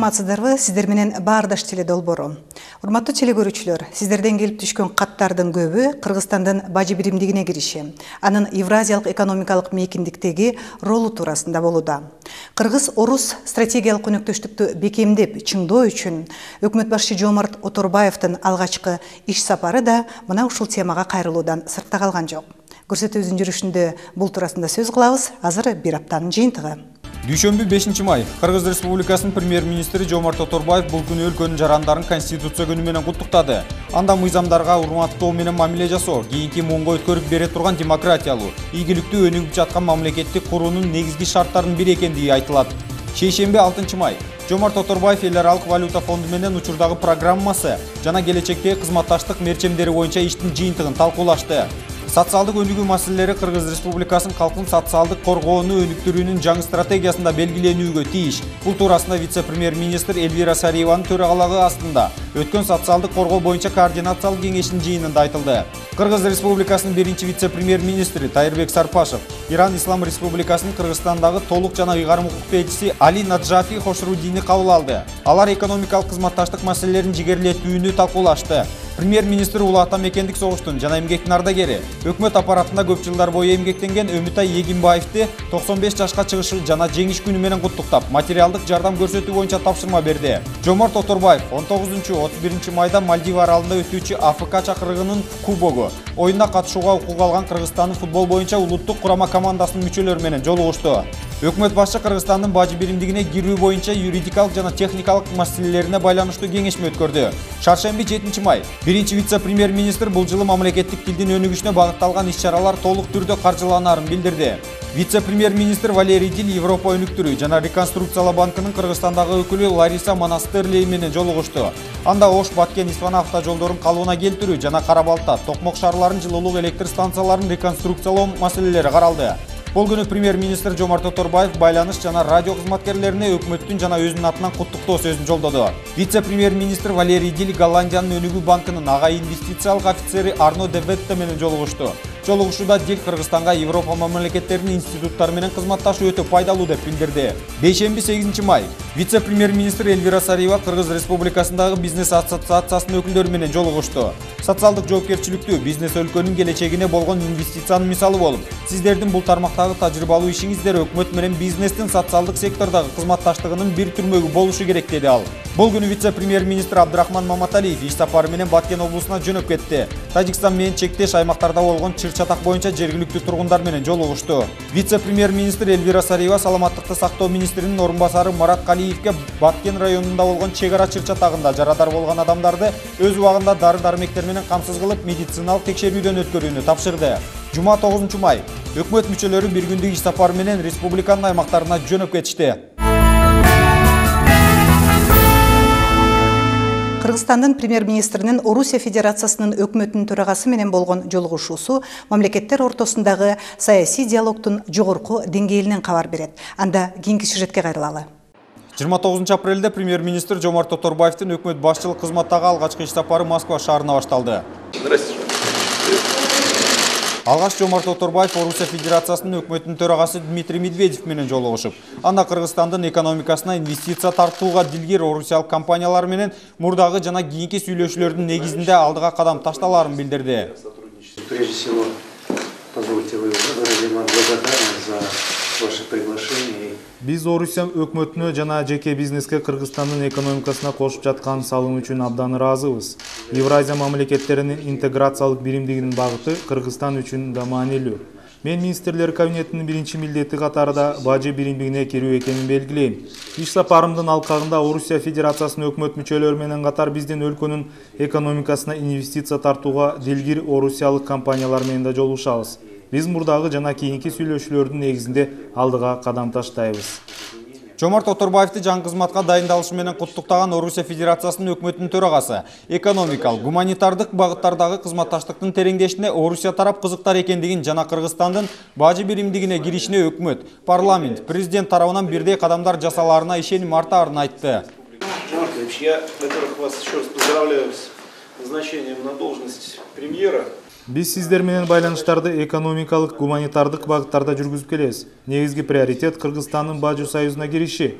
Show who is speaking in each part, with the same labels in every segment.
Speaker 1: Саламатсыздарбы, сиздер менен Баардаш теле долбоору. Урматтуу теле көрүүчүлөр, сиздерден келип түшкөн каттардын көбү Кыргызстандын бажы биримдигине кириши, анын Евразиялык экономикалык мейкиндиктеги ролу туурасында болууда. Кыргыз-орус стратегиялык өнөктөштүктү бекемдеп, чыңдоо үчүн өкмөт башчы Жомарт Оторбаевдин алгачкы иш сапары да мына ушул темага кайрылуудан сыртта калган жок. Көрсөтүүбүздүн жүрүшүндө бул туурасында сөз кылабыз. Азыр бир аптанын жыйынтыгы.
Speaker 2: Дүйшөмбү 5 май Кыргыз Республикасынын премьер-министри Жомарт Оторбаев бул күнү өлкөнүн жарандарын Конституция күнү менен куттуктады. Анда мыйзамдарга урматтоо менен мамиле жасоо, кийинки муунга өткөрүп бере турган демократиялуу, ийгиликтүү өнүгүп жаткан мамлекетти куруунун негизги шарттарынын бири экендиги айтылат. Шейшемби 6 май Жомарт Оторбаев эл аралык валюта фонду менен учурдагы программасы жана келечектеги кызматташтык мерчемдери боюнча иштин жыйынтыгын талкуулашты. Социалдык өнүгүү маселелери Кыргыз Республикасынын калктын социалдык коргоону өнүктүрүүнүн жаңы стратегиясында белгиленүүгө тийиш. Бул туурасында вице-премьер-министр Эльвира Сариеванын төрагалыгы астында өткөн социалдык коргоо боюнча координациялык кеңештин жыйынында айтылды. Кыргыз Республикасынын биринчи вице-премьер-министри Тайырбек Сарпашев, Иран Ислам Республикасынын Кыргызстандагы толук жана ыйгарым укуктуу элчиси Али Наджафи Хошруддини кабыл алды. Алар экономикалык кызматташтык маселелерин жигерлетүүнү талкуулашты. Премьер-министр улуу ата мекендик согуштун жана эмгектин ардагери, өкмөт аппаратында көп жылдар бою эмгектенген Өмүтай Егинбаевди 95 жашка чыгышы жана жеңиш күнү менен куттуктап, материалдык жардам көрсөтүү боюнча тапшырма берди. Жомарт Оторбаев 19-31 майда Мальдив аралында өтүүчү АФК чакырыгынын кубогу оюнуна катышууга укук алган Кыргызстандын футбол боюнча улуттук курама командасынын мүчөлөрү менен жолугушту. Өкмөт башчы Кыргызстандын бажы биримдигине кирүү боюнча юридикалык жана техникалык маселелерине байланыштуу кеңешме өткөрдү. Шаршемби 7 май биринчи вице-премьер-министр бул жылы мамлекеттик тилдин өнүгүшүнө багытталган иш-чаралар толук түрдө каржыланаарын билдирди. Вице-премьер-министр Валерий Дил Европа өнүктүрүү жана реконструкциялоо банкынын Кыргызстандагы өкүлү Лариса Монастырлей менен жолугушту. Анда Ош, Баткен, Исфан автожолдорун калыбына келтирүү жана Кара-Балта, Токмок шаарларынын жылуулук электр станцияларын реконструкциялоо маселелери каралды. Бул күнү премьер-министр Жомарт Оторбаев байланыш жана радио кызматкерлерине өкмөттүн жана өзүнүн атынан куттуктоо сөзүн жолдоду. Вице-премьер-министр Валерий Дил Голландиянын өнүгүү банкынын ага инвестициялык офицери Арно де Ветте менен жолугушту. Жолугушууда Дил Кыргызстанга Европа мамлекеттеринин институттары менен кызматташуу өтө пайдалуу деп билдирди. Бейшемби 8 май вице-премьер-министр Эльвира Сариева Кыргыз Республикасындагы бизнес ассоциациясынын өкүлдөрү менен жолугушту. Социалдык жоопкерчиликтүү бизнес өлкөнүн келечегине болгон инвестициянын мисалы болуп, сиздердин бул тармактагы тажрыйбалуу ишиңиздер өкмөт менен бизнестин социалдык сектордогу кызматташтыгынын бир түрмөгү болушу керек деди ал. Бул күнү вице-премьер-министр Абдрахман Маматалиев иш сапары менен Баткен облусуна жөнөп кетти. Тажикстан менен чектеш аймактарда болгон чыр-чатак боюнча жергиликтүү тургундар менен жолугушту. Вице-премьер-министр Эльвира Сариева саламаттыкты сактоо министринин орун басары Марат Калиевке Баткен районунда болгон чек ара чыр-чатагында жарадар болгон адамдарды өз убагында дары-дармектер менен камсыз кылып медициналык текшерүүдөн өткөрүүнү тапшырды. Жума 9 май өкмөт мүчөлөрү бир күндүк иш сапары менен республиканын аймактарына жөнөп кетишти.
Speaker 1: Кыргызстандын премьер-министринин Орусия Федерациясынын өкмөтүнүн төрагасы менен болгон жолугушуусу мамлекеттер ортосундагы саясий диалогдун жогорку деңгээлинен кабар берет. Анда кийинки сюжетке кайрылалы.
Speaker 2: 29 апрелде премьер-министр Жомарт Оторбаевдин өкмөт башчылык кызматтагы алгачкы иш сапары Москва шаарына башталды. Алгаш Жомарт Оторбаев Орусия Федерациясынын өкмөтүнүн төрагасы Дмитрий Медведев менен жолугушуп, анда Кыргызстандын экономикасына инвестиция тартууга дилгир орусиялык компаниялар менен мурдагы жана кийинки сүйлөшүүлөрдүн негизинде алдыга кадам ташталаарын билдирди.
Speaker 3: Прежде всего, позвольте выразить вам благодарность за ваше приглашение.
Speaker 4: Биз Орусия өкмөтүнө жана жеке бизнеске Кыргызстандын экономикасына кошуп жаткан салым үчүн абдан ыраазыбыз. Евразия мамлекеттеринин интеграциялык биримдигинин багыты Кыргызстан үчүн да маанилүү. Мен министрлер кабинетинин биринчи милдети катарында бажы биримдигине кирүү экенин белгилейм. Иш сапарымдын алкагында Орусия Федерациясынын өкмөт мүчөлөрү менен катар биздин өлкөнүн экономикасына инвестиция тартууга дилгир орусиялык компаниялар менен да жолугушабыз. Биз мурдагы жана кийинки сүйлөшүүлөрдүн негизинде алдыга кадам таштайбыз.
Speaker 2: Жомарт Оторбаевди жаңы кызматка дайындалышы менен куттуктаган Орусия Федерациясынын өкмөтүнүн төрагасы экономикалык, гуманитардык багыттардагы кызматташтыктын тереңдешине Орусия тарап кызыктар экендигин жана Кыргызстандын бажы биримдигине киришине өкмөт, парламент, президент тарабынан бирдей кадамдар жасалаарына ишеним артаарын айтты.
Speaker 3: Жомарт, я, во-первых, вас еще раз поздравляю с назначением на должность премьера.
Speaker 4: Биз сиздер менен байланыштарды экономикалык, гуманитардык багыттарда жүргүзүп келебиз. Негизги приоритет Кыргызстандын бажы союзуна кириши.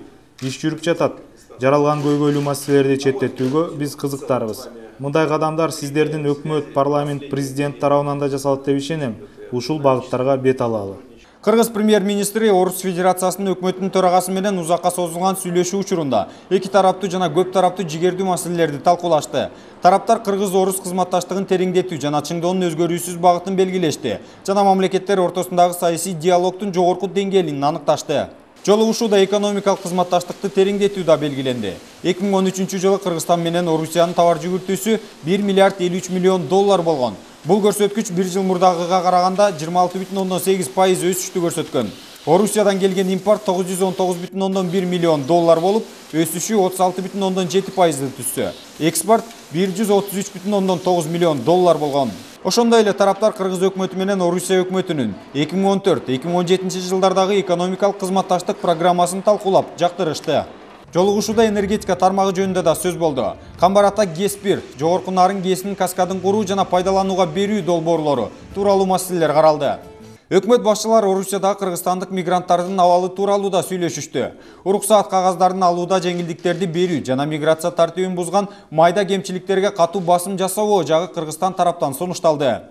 Speaker 4: Иш жүрүп жатат. Жаралган көйгөйлүү маселелерди четтетүүгө биз кызыктарбыз. Мындай кадамдар сиздердин өкмөт, парламент, президент тарабынан да жасалат деп ишенем. Ушул багыттарга бет алалы.
Speaker 2: Кыргыз премьер-министри Орус Федерациясынын өкмөтүнүн төрагасы менен узакка созулган сүйлөшүү учурунда эки тараптуу жана көп тараптуу жигердүү маселелерди талкуулашты. Тараптар кыргыз-орус кызматташтыгын тереңдетүү жана чыңдоонун өзгөрүүсүз багытын белгилешти жана мамлекеттер ортосундагы саясий диалогдун жогорку деңгээлин аныкташты. Жолугушууда экономикалык кызматташтыкты тереңдетүү да белгиленди. 2013-жылы Кыргызстан менен Орусиянын товар жүгүртүүсү 1 миллиард 53 миллион доллар болгон. Бул көрсөткүч bir жыл мурдагыга караганда 26,8% өсүштү көрсөткөн. Орусиядан келген импорт 919,1 миллион доллар болуп, өсүшү 36,7% түссө. Экспорт 133,9 миллион доллар болгон. Ошондой эле тараптар Кыргыз өкмөтү менен Орусия өкмөтүнүн 2014-2017 жылдардагы экономикалык кызматташтык программасын талкуулап, жактырышты. Жолугушууда энергетика тармагы жөнүндө да сөз болду. Камбарата ГЭС-1, жогорку нарын ГЭСинин каскадын куруу жана пайдаланууга берүү долбоорлору тууралуу маселелер каралды. Өкмөт башчылары Орусиядагы кыргызстандык мигранттардын абалы тууралуу да сүйлөшүштү. Уруксаат кагаздарын алууда жеңилдиктерди берүү жана миграция тартибин бузган майда кемчиликтерге катуу басым жасабоо жагы Кыргызстан тараптан сунушталды.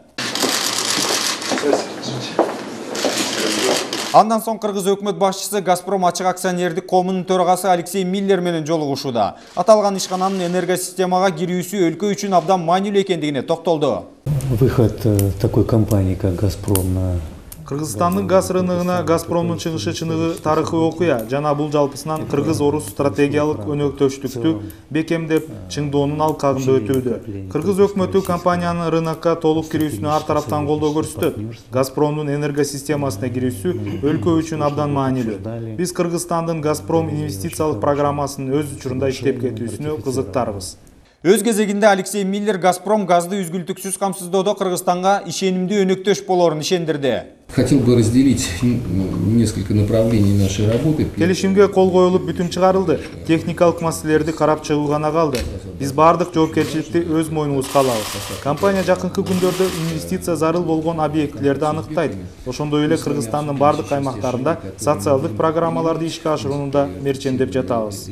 Speaker 2: Андан соң Кыргыз өкмөт башчысы Газпром ачык акционердик коомунун төрагасы Алексей Миллер менен жолугушууда. Аталган ишкананын энергосистемага кирүүсү өлкө үчүн абдан маанилүү экендигине токтолду.
Speaker 5: Выход такой компании, как «Газпром» на
Speaker 4: Кыргызстандын газ рыногуна Газпромдун чыгышы чыныгы тарыхый окуя жана бул жалпысынан Кыргыз-Орус стратегиялык өнөктөштүктү бекемдеп, чыңдоонун алкагында өтүүдө. Кыргыз өкмөтү компаниянын рынокко толук кирүүсүнө ар тараптан колдоо көрсөтөт. Газпромдун энергосистемасына кирүүсү өлкө үчүн абдан маанилүү. Биз Кыргызстандын Газпром инвестициялык программасынын өз учурунда иштеп кетүүсүнө кызыктарбыз.
Speaker 2: Өз кезегинде Алексей Миллер Газпром газды үзгүлтүксүз камсыздоодо Кыргызстанга ишенимдүү өнөктөш болорун ишендирди.
Speaker 6: Хотел бы разделить несколько направлений нашей работы.
Speaker 4: Келишимге кол коюлуп бүтүм чыгарылды. Техникалык маселелерди карап чыгуу гана калды. Биз бардык жоопкерчиликти өз мойнубузга алабыз. Компания жакынкы күндөрдө инвестиция зарыл болгон объектилерди аныктайт. Ошондой эле Кыргызстандын бардык аймактарында социалдык программаларды ишке ашырууну да мерчендеп жатабыз.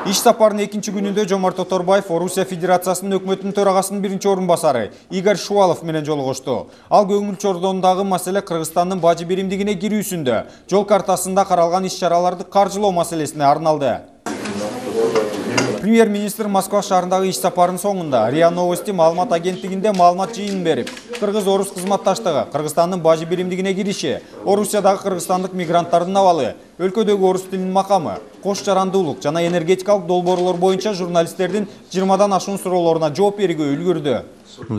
Speaker 2: Иш сапарынын экинчи күнүндө Жомарт Оторбаев Орусия Федерациясынын өкмөтүнүн төрагасынын биринчи орун басары Игорь Шувалов менен жолугушту. Ал көңүл чордоондагы маселе Кыргызстандын бажы биримдигине кирүүсүндө жол картасында каралган иш-чараларды каржылоо маселесине арналды. Премьер-министр Москва шаарындагы иш сапарынын соңунда РИА Новости маалымат агенттигинде маалымат жыйынын берип, Кыргыз-Орус кызматташтыгы, Кыргызстандын бажы биримдигине кириши, Орусиядагы кыргызстандык мигранттардын абалы, өлкөдөгү орус тилинин макамы, кош жарандуулук жана энергетикалык долбоорлор боюнча журналисттердин 20дан ашуун суроолоруна жооп берүүгө үлгүрдү.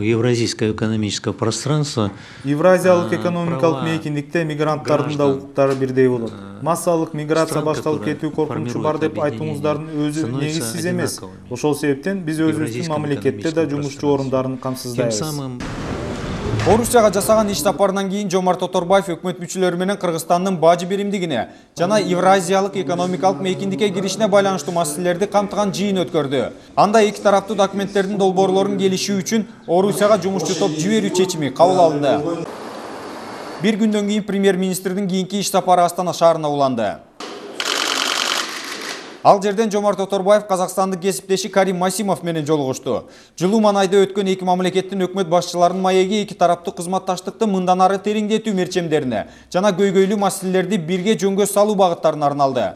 Speaker 5: Евразийское экономическое пространство.
Speaker 4: Евразиялык экономикалык мейкиндикте мигранттардын да укуктары бирдей болот. Массалык миграция башталып кетүү коркунучу бар деп айтууңуздардын өзү негизсиз эмес. Ошол себептен биз өзүбүздүн мамлекетте да жумушчу орундарын камсыздайбыз.
Speaker 2: Орусияга жасаган иш сапарынан кийин Жомарт Оторбаев өкмөт мүчөлөрү менен Кыргызстандын бажы биримдигине жана Евразиялык экономикалык мейкиндикке киришине байланыштуу маселелерди камтыган жыйын өткөрдү. Анда эки тараптуу документтердин долбоорлорун келишүү үчүн Орусияга жумушчу топ жиберүү чечими кабыл алынды. Bir güндөн кийин премьер-министрдин кийинки иш сапары Астана шаарына уланды. Ал жерден Жомарт Оторбаев казакстандык кесиптеши Карим Масимов менен жолугушту. Жылууман айда өткөн эки мамлекеттин өкмөт башчыларынын маеги эки тараптуу кызматташтыкты мындан ары тереңдетүү мерчемдерине жана көйгөйлүү маселелерди бирге жөнгө салуу багыттарына арналды.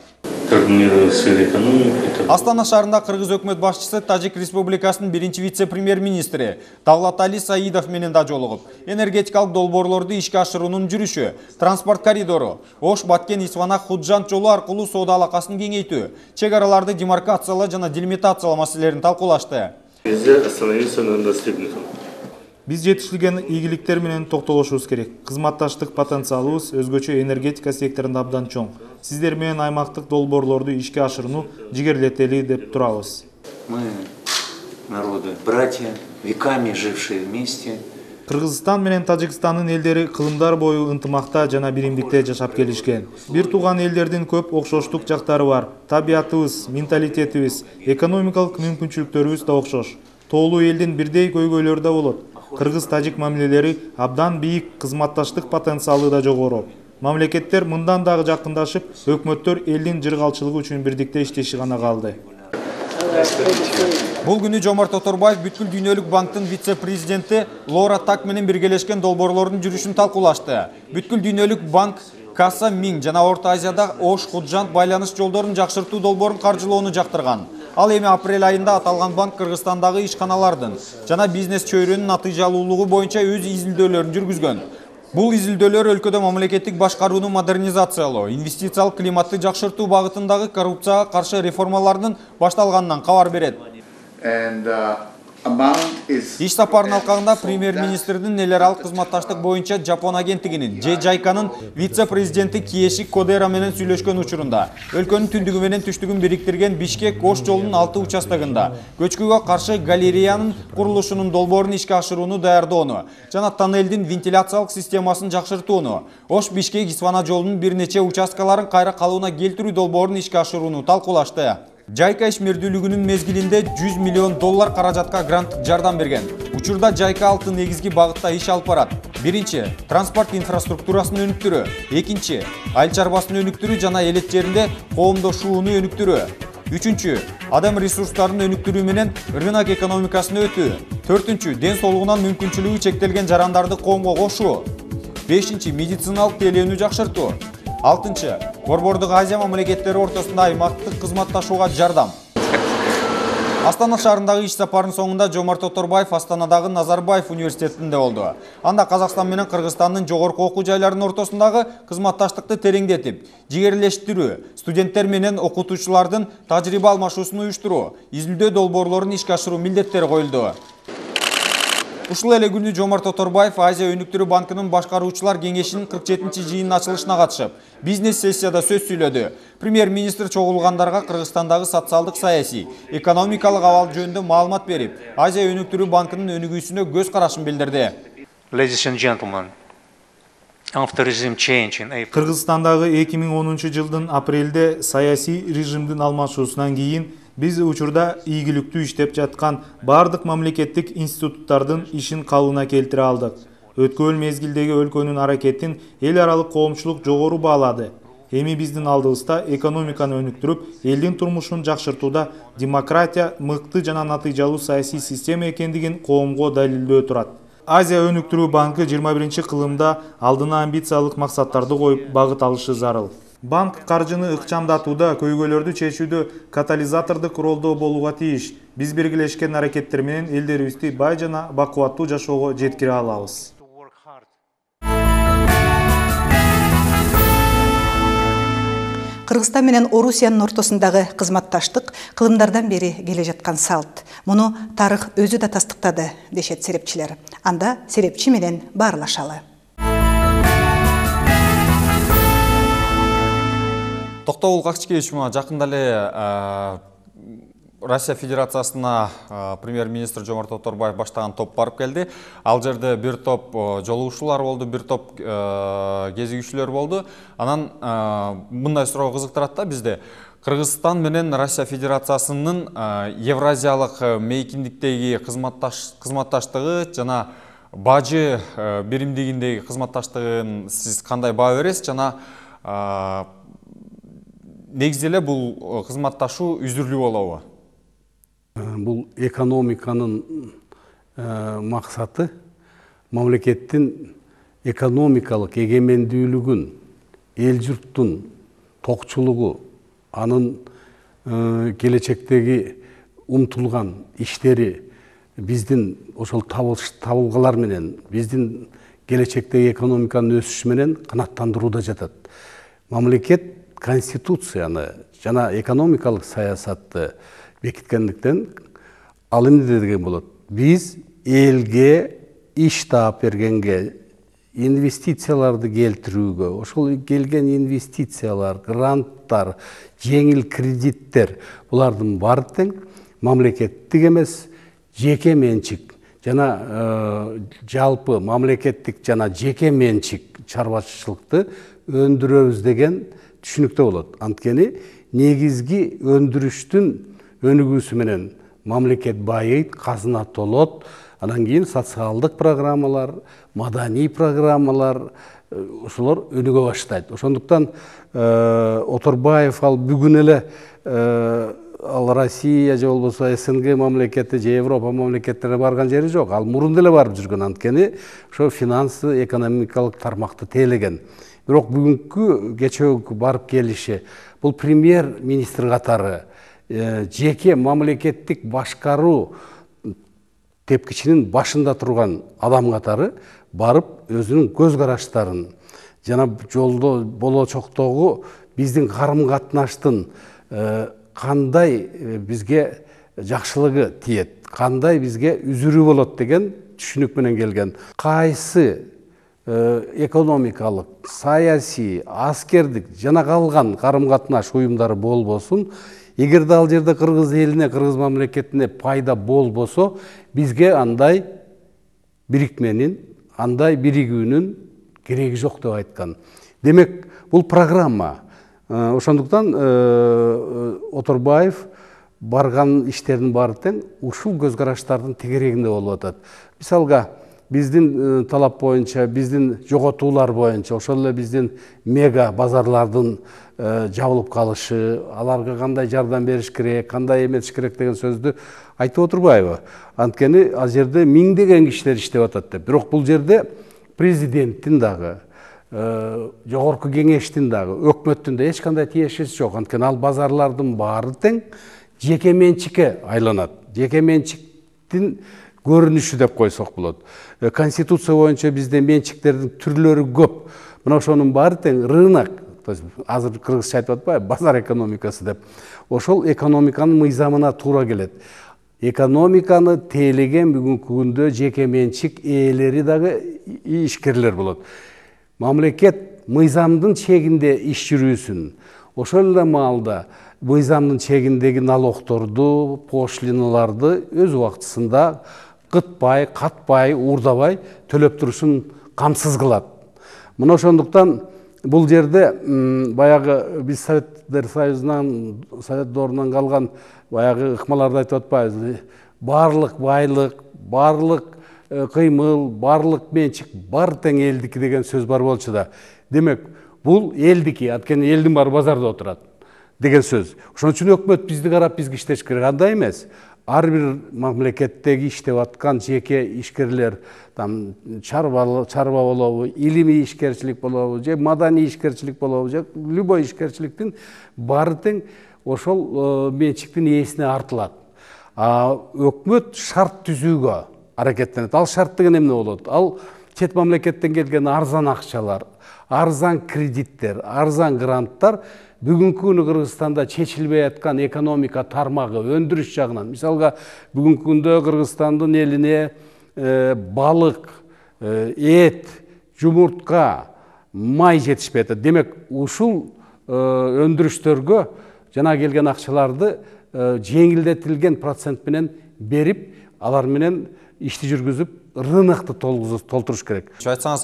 Speaker 2: Астана шаарында Кыргыз өкмөт башчысы Тажик Республикасынын биринчи вице-премьер-министри Давлат Али Саидов менен да жолугуп, энергетикалык долбоорлорду ишке ашыруунун жүрүшү, транспорт коридору, Ош, Баткен, Исванах, Худжант жолу аркылуу соода алакасын кеңейтүү, чек араларды демаркациялоо жана делимитациялоо маселелерин талкуулашты.
Speaker 4: Биз жетишилген ийгиликтер менен токтолушубуз керек. Кызматташтык потенциалыбыз өзгөчө энергетика секторунда абдан чоң. Сиздер менен аймактык долбоорлорду ишке ашырууну жигерлетели деп турабыз.
Speaker 7: Мы народы братья, веками жившие вместе.
Speaker 4: Кыргызстан менен Тажикстандын элдери кылымдар бою ынтымакта жана биримдикте жашап келишкен. Бир тууган элдердин көп окшоштук жактары бар. Табиятыбыз, менталитетибиз, экономикалык мүмкүнчүлүктөрүбүз да окшош. Тоолуу элдин бирдей көйгөйлөрү да болот. Кыргыз-тажик мамилелери абдан бийик, кызматташтык потенциалы да жогору. Мамлекеттер мындан дагы жакындашып, өкмөттөр элдин жыргалчылыгы үчүн бирдикте иштеши гана калды.
Speaker 2: Бул күнү Жомарт Оторбаев бүткүл дүйнөлүк банктын вице-президенти Лора Так менен биргелешкен долбоорлордун жүрүшүн талкуулашты. Бүткүл дүйнөлүк банк Касса Миң жана Орто Азияда Ош Худжант байланыш жолдорун жакшыртуу долбоорун каржылоону жактырган. Ал эми апрель айында аталган банк Кыргызстандагы ишканалардын жана бизнес чөйрөнүн натыйжалуулугу боюнча өз изилдөөлөрүн жүргүзгөн. Бул изилдөөлөр өлкөдө мамлекеттик башкарууну модернизациялоо, инвестициялык климатты жакшыртуу багытындагы коррупцияга каршы реформалардын башталганынан кабар берет. Иш сапарынын алкагында премьер-министрдин эл аралык кызматташтык боюнча Жапон агенттигинин JICAнын вице-президенти Киеши Кодера менен сүйлөшкөн учурунда өлкөнүн түндүгү менен түштүгүн бириктирген Бишкек-Ош жолунун 6 участогунда көчкүгө каршы галереянын курулушунун долбоорун ишке ашырууну даярдоону жана тоннелдин вентиляциялык системасын жакшыртууну, Ош-Бишкек-Исфана жолунун бир нече участкаларын кайра калыбына келтирүү долбоорун ишке ашырууну талкуулашты. JICA ишмердүүлүгүнүн мезгилинде $100 миллион каражатка гранттык жардам берген. Учурда JICA 6 негизги багытта иш алып барат. Биринчи, транспорт инфраструктурасын өнүктүрүү. Экинчи, айыл чарбасын өнүктүрүү жана элет жеринде коомдошууну өнүктүрүү. Үчүнчү, адам ресурстарын өнүктүрүү менен рынок экономикасын өтүү. Төртүнчү, ден соолугунан мүмкүнчүлүгү чектелген жарандарды коомго кошуу. Бешинчи, медициналык тейлөөнү жакшыртуу. Алтынчы, Борбордук Азия мамлекеттери ортосунда аймактык кызматташууга жардам. Астана шаарындагы иш сапарынын соңунда Жомарт Оторбаев Астанадагы Назарбаев университетинде болду. Анда Казакстан менен Кыргызстандын жогорку окуу жайларынын ортосундагы кызматташтыкты тереңдетип, жигерлештирүү, студенттер менен окутуучулардын тажрыйба алмашуусун уюштуруу, изилдөө долбоорлорун ишке ашыруу милдеттери коюлду. Ушул эле күнү Жомарт Оторбаев Азия өнүктүрүү банкынын башкаруучулар кеңешинин 47-жыйынын ачылышына катышып, бизнес сессияда сөз сүйлөдү. Премьер-министр чогулгандарга Кыргызстандагы социалдык саясий, экономикалык абал жөнүндө маалымат берип, Азия өнүктүрүү банкынын өнүгүүсүнө көз карашын билдирди.
Speaker 4: Кыргызстандагы 2010 жылдын апрелде саясий режимдин алмашуусунан кийин биз учурда ийгиликтүү иштеп жаткан бардык мамлекеттик институттардын ишин калыбына келтире алдык. Өткөн мезгилдеги өлкөнүн аракетин эл аралык коомчулук жогору баалады. Эми биздин алдыбызда экономиканы өнүктүрүп, элдин турмушун жакшыртууда демократия мыкты жана натыйжалуу саясий система экендигин коомго далилдөө турат. Азия өнүктүрүү банкы 21-кылымда алдына амбициялык максаттарды коюп багыт алышы зарыл. Банк каржыны ыкчамдатууда, көйгөйлөрдү чечүүдө катализатордук ролдо болууга тийиш. Биз биргелешкен аракеттер менен элдерибизди бай жана бакубаттуу жашоого жеткире алабыз.
Speaker 1: Кыргызстан менен Орусиянын ортосундагы кызматташтык кылымдардан бери келе жаткан салт. Муну тарых өзү да тастыктады, дешет серепчилер. Анда серепчи менен баарлашалы.
Speaker 2: Токтогул Какчикевич, жакында эле Россия Федерациясына премьер-министр Жомарт Оторбаев баштаган топ барып келди. Ал жерде бир топ жолугушуулар болду, бир топ кезигүүчүлөр болду. Анан мындай суроо кызыктырат да бизде. Кыргызстан менен Россия Федерациясынын Евразиялык мейкиндиктеги кызматташтыгы жана бажы биримдигиндеги кызматташтыгын сиз кандай баа бересиз жана негизи эле бул кызматташуу үзүрлүү болобу?
Speaker 8: Бул экономиканын максаты мамлекеттин экономикалык эгемендүүлүгүн, эл журттун токчулугу, анын келечектеги умтулган иштери биздин ошол табылгалар менен, биздин келечектеги экономиканын өсүшү менен канааттандырууда жатат. Мамлекет конституцияны жана экономикалык саясатты бекиткендиктен ал эмне деген болот? Биз элге иш таап бергенге, инвестицияларды келтирүүгө, ошол келген инвестициялар, гранттар, жеңил кредиттер, булардын баары тең мамлекеттик эмес, жеке менчик жана жалпы мамлекеттик жана жеке менчик чарбачылыкты өндүрөбүз деген түшүнүктө болот. Анткени негизги өндүрүштүн өнүгүүсү менен мамлекет байыйт, казына толот, анан кийин социалдык программалар, маданий программалар, ошолор өнүгө баштайт. Ошондуктан Оторбаев ал бүгүн эле ал Россия же болбосо СНГ мамлекети же Европа мамлекеттерине барган жери жок. Ал мурун деле барып жүргөн, анткени ошо финансы, экономикалык тармакты тейлеген. Бирок бүгүнкү кечөөкү барып келиши бул премьер-министр катары жеке мамлекеттик башкаруу тепкичинин башында турган адам катары барып өзүнүн көз караштарын жана жолдо болочоктогу биздин карым-катнаштын кандай бизге жакшылыгы тиет, кандай бизге үзүрү болот деген түшүнүк менен келген. Кайсы экономикалык, саясий, аскердик жана калган карым-катнаш уюмдары болбосун, эгерде ал жерде кыргыз элине, кыргыз мамлекетине пайда болбосо, бизге андай бирикменин, андай биригүүнүн кереги жок деп айткан. Демек, бул программа. Ошондуктан Оторбаев барган иштердин баары тең ушул көз караштардын тегерегинде болуп атат. Мисалга, биздин талап боюнча, биздин жоготуулар боюнча, ошол эле биздин мега базарлардын жабылып калышы, аларга кандай жардам бериш керек, кандай эметиш керек деген сөздү айтып отурбайбы? Анткени ал жерде миңдеген кишилер иштеп атат деп. Бирок бул жерде президенттин дагы, жогорку кеңештин дагы, өкмөттүн да эч кандай тиешеси жок. Анткени ал базарлардын баары тең жеке менчикке айланат. Жеке менчиктин көрүнүшү деп койсок болот. Конституция боюнча бизде менчиктердин түрлөрү көп. Мына ошонун баары тең рынок, азыр кыргызча айтып атпайбы, базар экономикасы деп. Ошол экономиканын мыйзамына туура келет. Экономиканы тейлеген бүгүнкү күндө жеке менчик ээлери дагы ишкерлер болот. Мамлекет мыйзамдын чегинде иш жүрүүсүн, ошол эле маалда мыйзамдын чегиндеги налогторду, пошлиналарды өз убактысында кытпай, катпай, уурдабай төлөп турушун камсыз кылат. Мына ошондуктан бул жерде баягы биз Советтер Союзунан, Совет доорунан калган баягы ыкмаларды айтып атпайбыз. Барлык байлык, барлык кыймыл, барлык менчик бар тең элдики деген сөз бар болчу да. Демек, бул элдики, анткени элдин баары базарда отурат деген сөз. Ошон үчүн өкмөт бизди карап бизге иштеш керек, андай эмес. Ар бир мамлекеттеги иштеп аткан жеке ишкерлер, чарба болобу, илимий ишкерчилик болобу, же маданий ишкерчилик болобу, же любой ишкерчиликтин баары тең ошол менчиктин ээсине артылат. Өкмөт шарт түзүүгө аракеттенет. Ал шарт деген эмне болот? Ал чет мамлекеттен келген арзан акчалар, арзан кредиттер, арзан гранттар бүгүнкү күнү Кыргызстанда чечилбей аткан экономика тармагы, өндүрүш жагынан. Мисалга, бүгүнкү күндө Кыргызстандын элине балык, эт, жумуртка, май жетишпей атат. Демек, ушул өндүрүштөргө жана келген акчаларды жеңилдетилген процент менен берип, алар менен ишти жүргүзүп, рынокты толтуруш керек.
Speaker 2: Айтсаңыз,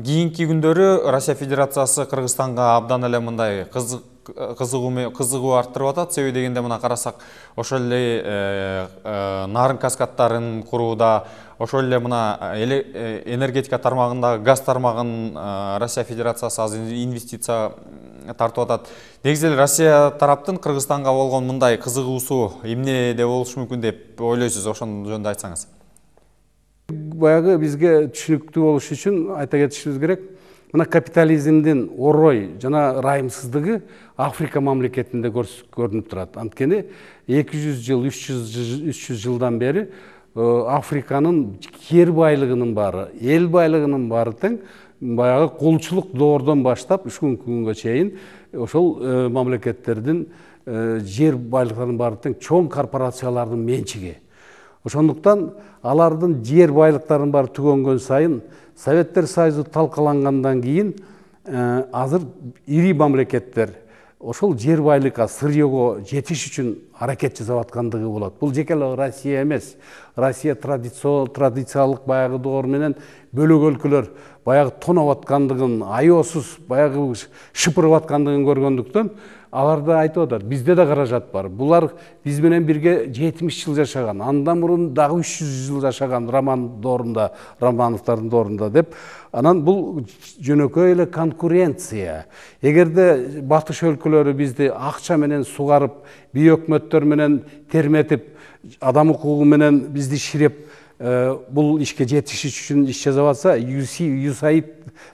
Speaker 2: кийинки күндөрү Россия Федерациясы Кыргызстанга абдан эле мындай кызыгуу арттырып атат. Себеби дегенде мына карасак, ошол эле нарын каскадтарын курууда, ошол эле мына энергетика тармагындагы газ тармагын Россия Федерациясы азыр инвестиция тартып атат. Негизи эле Россия тараптын Кыргызстанга болгон мындай кызыгуусу эмнеде болушу мүмкүн деп ойлойсуз? Ошонун жөнүндө айтсаңыз.
Speaker 8: Баягы бизге түшүнүктүү болуш үчүн айта кетишибиз керек. Мына капитализмдин орой жана ырайымсыздыгы Африка мамлекетинде көрүнүп турат. Анткени 200 жыл, 300 жылдан бери Африканын жер байлыгынын баары, эл байлыгынын баары тең баягы колчулук доордон баштап ушункү күнгө чейин ошол мамлекеттердин жер байлыктарынын баары тең чоң корпорациялардын менчиги. Ошондуктан алардын жер байлыктарынын баары түгөнгөн сайын Советтер Союзу талкалангандан кийин азыр ири мамлекеттер ошол жер байлыкка, сырьего жетиш үчүн аракет жасап аткандыгы болот. Бул жеке эле Россия эмес. Россия традициялык баягы доор менен бөлөк өлкөлөр баягы тоноп аткандыгын, аеосуз баягы шыпырып аткандыгын көргөндүктөн аларда айтып атат, бизде да каражат бар. Булар биз менен бирге 70 жыл жашаган, андан мурун дагы 300 жыл жашаган Романовдардын доорунда деп. Анан бул жөнөкөй эле конкуренция. Эгерде батыш өлкөлөрү бизди акча менен сугарып, бейөкмөттөр менен терметип, адам укугу менен бизди ширеп, бул ишке жетишиш үчүн иш жасап атса, USAID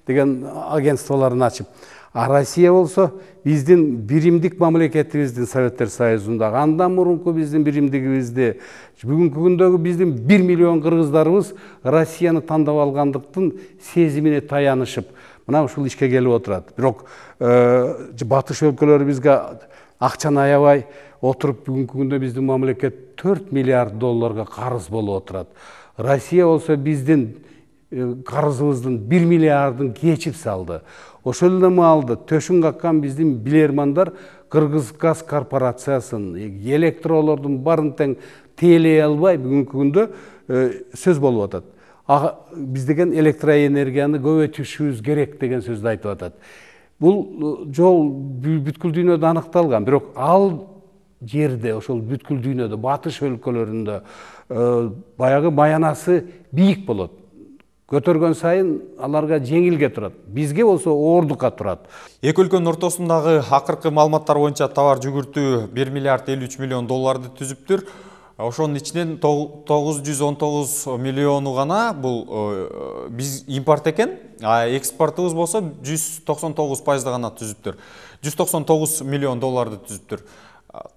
Speaker 8: деген агентстволорун ачып, а Россия болсо биздин биримдик мамлекетибиздин Советтер Союзундагы, андан мурунку биздин биримдигибизди, бүгүнкү күндөгү биздин 1 миллион кыргыздарыбыз Россияны тандап алгандыктын сезимине таянышып, мына ушул ишке келип отурат. Бирок батыш өлкөлөрү бизге акчаны аябай отуруп, бүгүнкү күндө биздин мамлекет 4 миллиард долларга карыз болуп отурат. Россия болсо биздин карызыбыздын 1 миллиардын кечип салды. Ошол эле маалда төшүн каккан биздин билермандар Кыргызгаз корпорациясын, электролордун барын тең тейлей албай бүгүнкү күндө сөз болуп атат. Биз деген электроэнергияны көбөйтүшүбүз керек деген сөздү айтып атат. Бул жол бүткүл дүйнөдө аныкталган, бирок ал жерде, ошол бүткүл дүйнөдө, батыш өлкөлөрүндө баягы маянасы бийик болот. Көтөргөн сайын аларга жеңилге турат. Бизге болсо оордукка турат.
Speaker 2: Эки өлкөнүн ортосундагы акыркы маалыматтар боюнча товар жүгүртүү 1 миллиард 53 миллион долларды түзүптүр. Ошонун ичинен 919 миллиону гана бул биз импорт экен, а экспортубуз болсо 199% гана түзүптүр. 199 миллион долларды түзүптүр.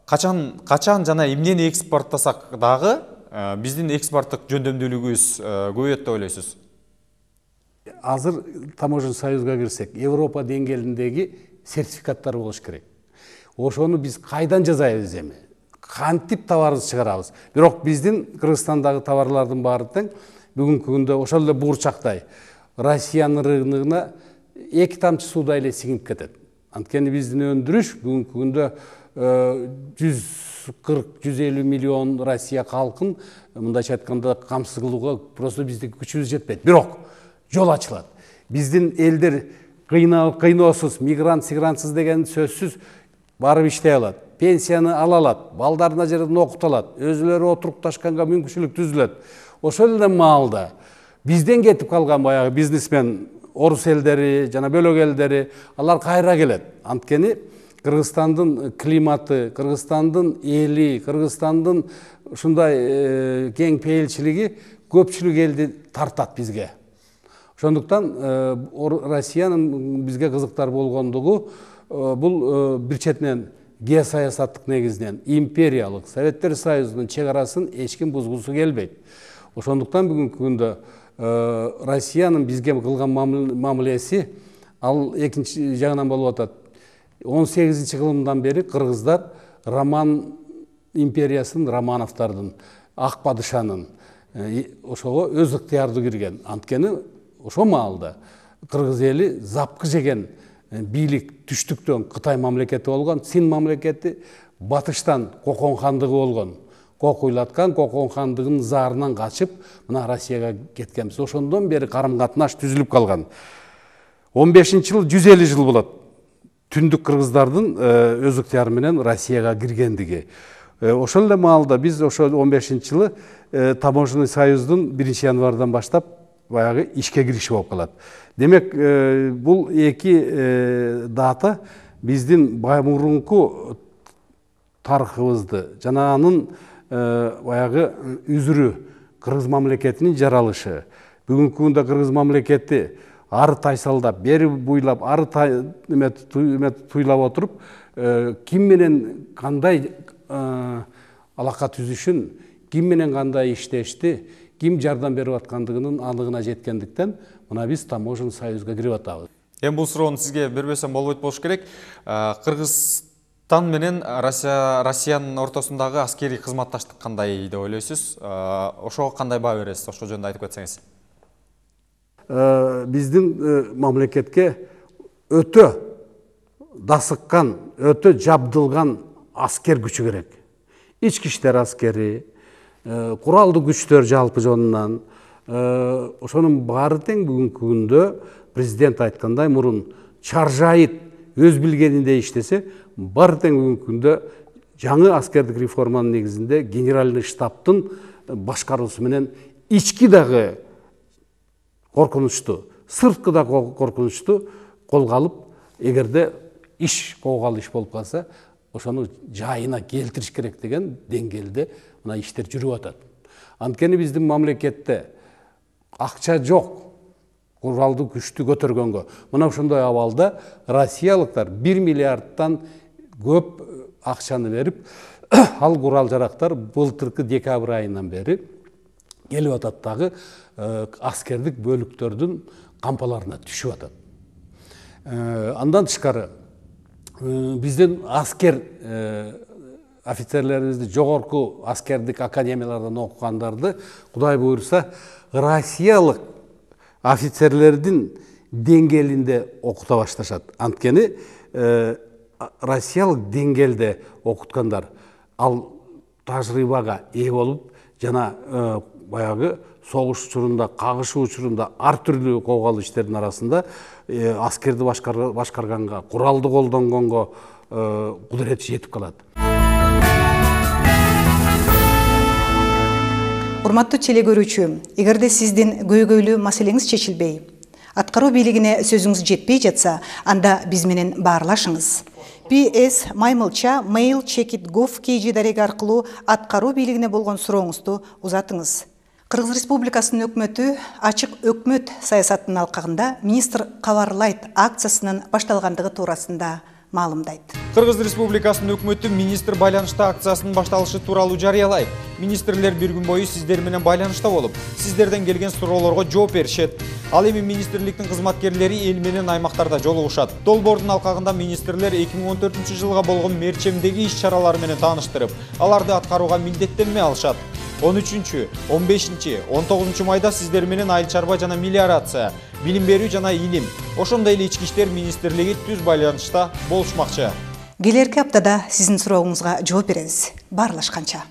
Speaker 2: Качан жана эмнени экспорттасак дагы биздин экспорттук жөндөмдүүлүгүбүз көбөйөт деп ойлойсуз?
Speaker 8: Азыр таможен союзга кирсек, Европа деңгээлиндеги сертификаттар болуш керек. Ошону биз кайдан жасайбыз эми? Кантип товарыбызды чыгарабыз? Бирок биздин Кыргызстандагы товарлардын баары тең бүгүнкү күндө ошол эле буурчактай Россиянын рыногуна 2 тамчы суудай эле сиңип кетет. Анткени биздин өндүрүш бүгүнкү күндө 140-150 миллион Россия калкын мындайча айтканда камсыз кылууга просто биздин күчүбүз жетпейт. Бирок жол ачылат. Биздин элдер кыйноосуз, мигрант-сигрантсыз деген сөзсүз барып иштей алат. Пенсияны ала алат, балдарын жерден окута алат, өзүлөрү отурукташканга мүмкүнчүлүк түзүлөт. Ошол эле маалда бизден кетип калган баягы бизнесмен, орус элдери жана бөлөк элдери алар кайра келет. Анткени Кыргызстандын климаты, Кыргызстандын эли, Кыргызстандын ушундай кең пейилчилиги көпчүлүк элди тартат бизге. Ошондуктан Россиянын бизге кызыктар болгондугу бул бир четинен геосаясаттык негизинен империялык Советтер Союзунун чек арасын эч ким бузгусу келбейт. Ошондуктан бүгүнкү күндө Россиянын бизге кылган мамилеси ал экинчи жагынан болуп атат. 18-кылымдан бери кыргыздар Роман империясынын, Романовдардын, Ак падышанын ошого өз ыктыярдуу кирген. Анткени ошол маалда кыргыз эли запкы жеген бийлик түштүктөн Кытай мамлекети болгон, Цин мамлекети батыштан Кокон хандыгы болгон. Кокуйлаткан Кокон хандыгынын заарынан качып, мына Россияга кеткенбиз. Ошондон бери карым-катнаш түзүлүп калган. 15-жыл 150 жыл болот. Түндүк кыргыздардын өз ыктыяры менен Россияга киргендиги. Ошол эле маалда биз ошол 15-жылы таможенный союздун 1-январдан баштап баягы ишке кириши болуп калат. Демек, бул эки дата биздин мурунку тарыхыбызды жана анын баягы үзүрү, кыргыз мамлекетинин жаралышы. Бүгүнкү күндө кыргыз мамлекети ары тайсалдап, бери буйлап, ары туйлап отуруп, ким менен кандай алака түзүшүн, ким менен кандай иштешти, ким жардам берип аткандыгынын аныгына жеткендиктен мына биз таможен союзга кирип атабыз.
Speaker 2: Эми бул суроону сизге бербесем болбойт болуш керек. Кыргызстан менен Россиянын ортосундагы аскерий кызматташтык кандай деп ойлойсуз? Ошого кандай баа бересиз? Ошол жөнүндө айтып кетсеңиз.
Speaker 8: Биздин мамлекетке өтө дасыккан, өтө жабдылган аскер күчү керек. ички иштер аскери, куралдуу күчтөр жалпы жонунан, ошонун баары тең бүгүнкү күндө президент айткандай мурун чаржайыт өз билгениндей иштесе, баары тең бүгүнкү күндө жаңы аскердик реформанын негизинде генеральный штабтын башкаруусу менен ички дагы коркунучту, сырткы да коркунучту колго алып, эгерде колго алуу иш болуп калса, ошону жайына келтириш керек деген деңгээлде мына иштер жүрүп атат. Анткени биздин мамлекетте акча жок, куралдуу күчтү көтөргөнгө. Мына ошондой абалда россиялыктар 1 миллиардтан көп акчаны берип, ал курал жарактар былтыркы декабрь айынан бери келип атат дагы аскердик бөлүктөрдүн кампаларына түшүп атат. Андан тышкары биздин аскер офицерлерибизди жогорку аскердик академиялардан окугандарды Кудай буйруса россиялык офицерлердин деңгээлинде окута башташат. Анткени россиялык деңгээлде окуткандар ал тажрыйбага ээ болуп, жана баягы согуш учурунда, кагышуу учурунда ар түрдүү колго алуу иштердин арасында аскерди башкарганга, куралды колдонгонго кудурети жетип калат.
Speaker 1: Урматтуу теле көрүүчү, эгерде сиздин көйгөйлүү маселеңиз чечилбей, аткаруу бийлигине сөзүңүз жетпей жатса, анда биз менен баарлашыңыз. ps@mail.checkit.gov.kg дареги аркылуу аткаруу бийлигине болгон сурооңузду узатыңыз. Кыргыз Республикасынын өкмөтү ачык өкмөт саясатынын алкагында министр кабарлайт акциясынын башталгандыгы туурасында маалымдайт.
Speaker 2: Кыргыз Республикасынын өкмөтү министр байланышта акциясынын башталышы тууралуу жарыялайт. Министрлер бир күн бою сиздер менен байланышта болуп, сиздерден келген суроолорго жооп беришет. Ал эми министрликтин кызматкерлери эл менен аймактарда жолугушат. Долбоордун алкагында министрлер 2014 жылга болгон мерчемдеги иш-чаралар менен тааныштырып, аларды аткарууга милдеттенме алышат. 13, 15, 19 майда сиздер менен айыл чарба жана мелиорация, билим берүү жана илим, ошондой эле ички иштер министрлиги түз байланышта болушмакчы.
Speaker 1: Келерки аптада сиздин сурооңузга жооп беребиз. Баарлашканча.